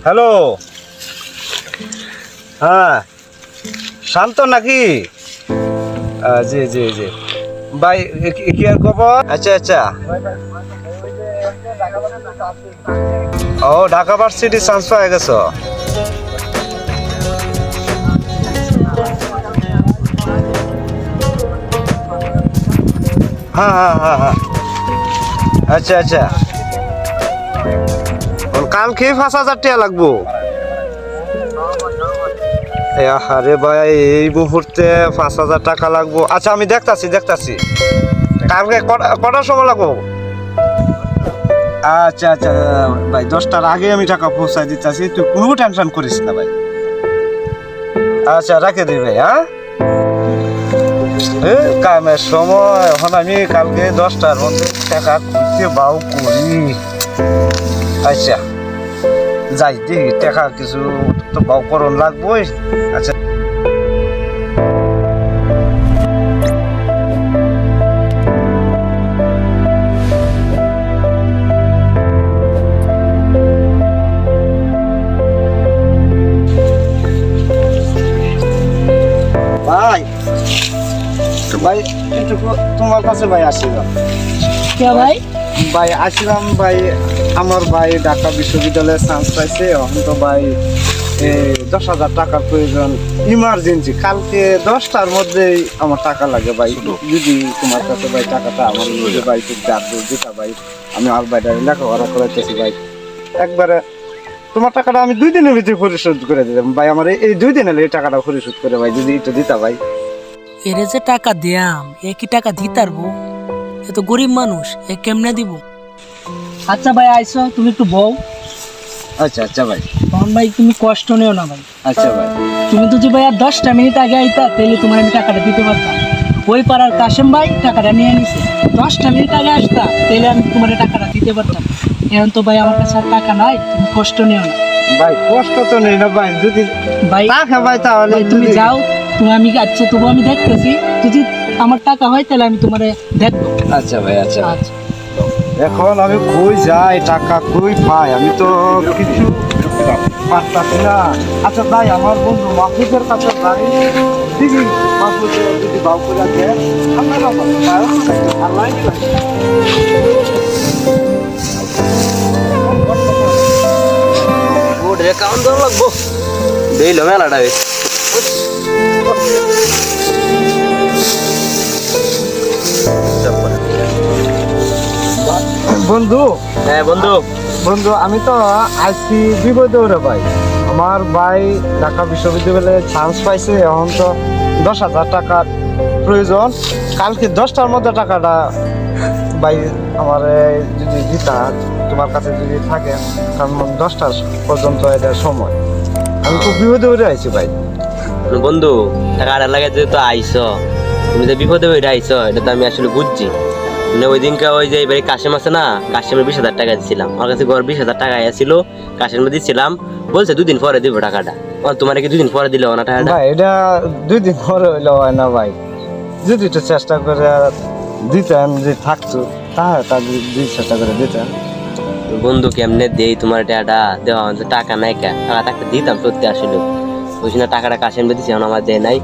Hello, হ্যাঁ শান্ত নাকি? জি জি জি ভাই, কি আর খবর? আচ্ছা আচ্ছা, ও ঢাকা ভার্সিটি চান্স পাই গেছ? হ্যাঁ হ্যাঁ হ্যাঁ হ্যাঁ, আচ্ছা আচ্ছা, কালকে 5,000 টাকা লাগবো। আরে ভাই, এই মুহূর্তে 5,000 টাকা লাগবো। আচ্ছা আমি দেখতাছি দেখতাছি, কালকে কটার সময় লাগবো? আচ্ছা আচ্ছা ভাই, 10টার আগে আমি টাকা পৌঁছাই দিতেছি, তুই কোনো টেনশন করিস না ভাই। আচ্ছা রাখে দিই ভাই, হ্যাঁ। কামের সময় এখন, আমি কালকে 10টার মধ্যে টাকা খুঁজতে বাউ করি। আচ্ছা যাই দেখি, টাকা কিছু তো বাউ করণ লাগবোই। আচ্ছা ভাই, ভাই একটু তোমার কাছে ভাই আসছিলাম। কে ভাই? ভাই আসছিলাম ভাই, আমার ভাই ঢাকা বিশ্ববিদ্যালয়ে চান্স পাইছে। এখন তো ভাই 10,000 টাকার প্রয়োজন, ইমার্জেন্সি। কালকে 10টার মধ্যেই আমার টাকা লাগে ভাই। যদি তোমার কাছে ভাই টাকাটা আমার মধ্যে ভাই খুব দিতা ভাই, আমি আর ভাইটা লেখাপড়া করাইতেছি ভাই। একবারে তোমার টাকাটা আমি 2 দিনের ভিতরে পরিশোধ করে দিতাম ভাই। আমার এই 2 দিন হলে এই টাকাটা পরিশোধ করে ভাই, যদি একটু দিতা ভাই। এরে যে টাকা দিয়াম, এ কি টাকা দিতারবো? এ তো গরিব মানুষ, এ কেমনে দিব? আচ্ছা ভাই আইসো, তুমি একটু বউ। আচ্ছা আচ্ছা ভাই, তখন ভাই তুমি কষ্ট নিও না ভাই। আচ্ছা ভাই, তুমি যদি ভাই আর 10টা মিনিট আগে আইতা, তাহলে তোমার আমি টাকাটা দিতে পারতাম। ওই পাড়ার কাশেম ভাই টাকাটা নিয়ে নিছে। 10টা মিনিট আগে আসতা, তাহলে আমি তোমার টাকাটা দিতে পারতাম। এখন তো ভাই আমার কাছে আর টাকা নাই, তুমি কষ্ট নিও না ভাই কষ্ট তো নেই না ভাই, যদি ভাই। টাকা ভাই তাহলে ভাই তুমি যদি- যাও, তুমি আমি আচ্ছা তবু আমি দেখতেছি, যদি আমার টাকা হয় তাহলে আমি তোমার দেখবো। আচ্ছা ভাই, আচ্ছা। আচ্ছা এখন আমি কই যাই, টাকা কই পাই, আমি তো কিছু পারতাছি না। আচ্ছা ভাই, আমার বন্ধু মাহফুজের কাছে যাই, দেখি মাহফুজ যদি বাউ করে দেয়, আল্লাহ ওরে কাউন্ট করা লাগবো দিল মেলাটা বেশ। বন্ধু, হ্যাঁ বন্ধু, বন্ধু আমি তো আইসি বিপদে ওরে ভাই। আমার ভাই ঢাকা বিশ্ববিদ্যালয়ে চান্স পাইছে, এখন তো 10,000 টাকার প্রয়োজন। কালকে 10টার মধ্যে টাকাটা ভাই আমার যদি দিতা, তোমার কাছে যদি থাকে, কারণ 10টা পর্যন্ত এটার সময়। আমি খুব বিপদে পড়ে আইছি ভাই। বন্ধু টাকাটা লাগে যেহেতু আইসো, তুমি যে বিপদে বেড়ে আইসো এটা তো আমি আসলে বুঝছি। মানে ওই দিনকে ওই যে এবারে কাশেম আছে না, কাশেমের 20,000 টাকা দিচ্ছিলাম। আমার কাছে ঘর 20,000 টাকা আসছিল, কাশেমে দিচ্ছিলাম। বলছে 2 দিন পরে দিব টাকাটা। তোমার কি 2 দিন পরে দিলে না টাকাটা? ভাই এটা 2 দিন পরে হইলে হয় না ভাই, যদি একটু চেষ্টা করে দিতেন, যে থাকতো তাহলে তা 2 চেষ্টা করে দিতেন। বন্ধু কেমনে দেই তোমার টাকাটা? দেওয়া তো টাকা নাই, টাকা থাকতে দিতাম সত্যি আসলে। ওই জন্য টাকাটা কাশেমে দিচ্ছি, এখন আমার দেয় নাই।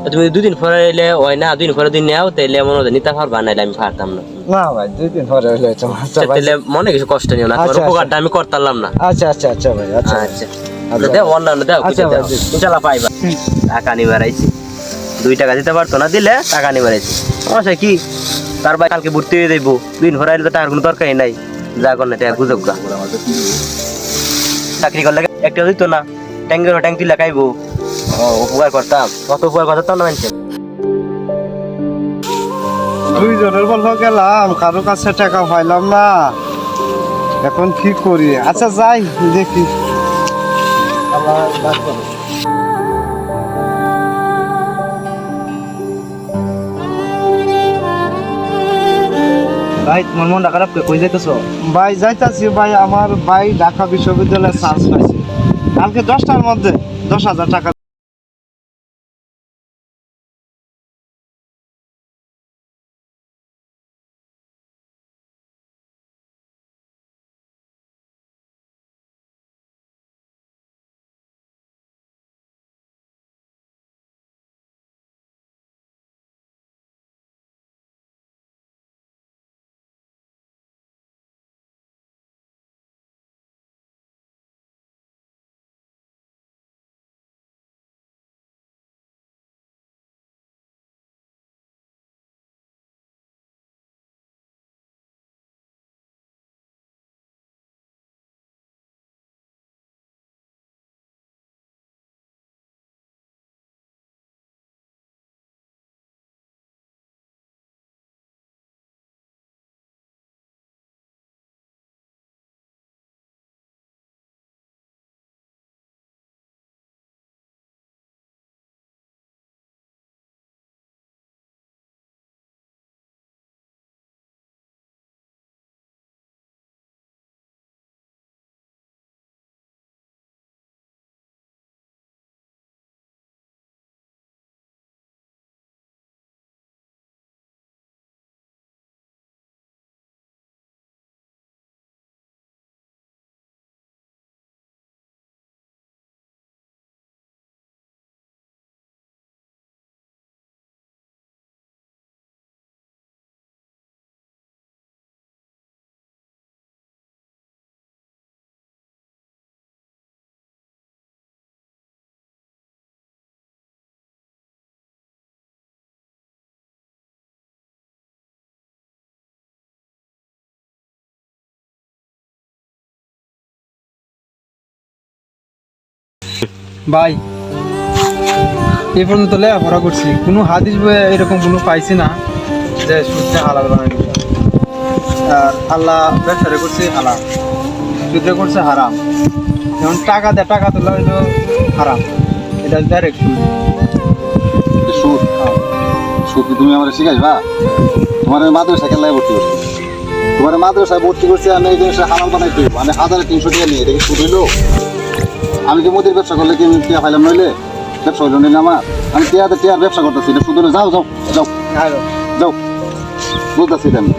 তো তুমি 2 দিন পরে এলে হয় না, 2 দিন পরে দিন নেও, তাইলে মনে হতো নিতে পারবা, নাইলে আমি পারতাম না। না ভাই, 2 দিন পরে হইলে তো আচ্ছা ভাই। তাহলে মনে কিছু কষ্ট নিও না, তোমার আচ্ছা, উপকারটা আমি করতাম না। আচ্ছা আচ্ছা আচ্ছা ভাই, আচ্ছা আচ্ছা আচ্ছা দেও, অন্যান্য দেও, আচ্ছা কিছু দেও, ভাই, ইনশাল্লাহ পাইবা। টাকা নিবার আইছি, 2 টাকা দিতে পারতো না, দিলে টাকা নিবার আইছি। সমস্যা কি? তার ভাই কালকে ভর্তি হয়ে যাইবো, 2 দিন পরে আইলে তো টাকার কোনো দরকারই নাই। যা করলে টাকা গুজব গা। চাকরি করলে একটা দিত না, ট্যাঙ্কের ট্যাঙ্কি লাগাইবো, উপকার করতাম, কত উপকার করতাম না মানুষের। 2 জনের বলবো গেলাম, কারো কাছে টাকা পাইলাম না, এখন কি করি? আচ্ছা যাই দেখি, আল্লাহ রাখবে। ভাই তোমার মনটা খারাপ, কই যাইতেছো? ভাই যাইতাছি ভাই, আমার ভাই ঢাকা বিশ্ববিদ্যালয়ে চান্স পাইছে। কালকে 10টার মধ্যে 10,000 টাকা ভাই এই পর্যন্ত লেখাপড়া করছি, কোনো হাদিস বইয়ে এরকম কোনো পাইছি না যে সুদকে হালাল বানাই দিল। আর আল্লাহ ব্যবসারে করছে হালাল, সুদে করছে হারাম। যেমন টাকা দেয়, টাকা তোলা হইলো হারাম, এটা ডাইরেক্ট সুদ। সুদ সুদ কি তুমি আমার শিখাইবা? তোমার মাদ্রাসায় কেলায় ভর্তি করছি, তোমার মাদ্রাসায় ভর্তি করছি আমি এই জিনিসটা হালাল বানাইতে হইব। আমি 1300 টাকা নিয়ে, এটা কি সুদ হইলো? আমি কি মুদির ব্যবসা করলে কি আমি টিয়া পাইলাম? নইলে ব্যবসা হইলো নিলে আমার, আমি টিয়ার ব্যবসা করতেছি, এটা সুদ হইলো? যাও যাও যাও যাও, বলতেছি আমি।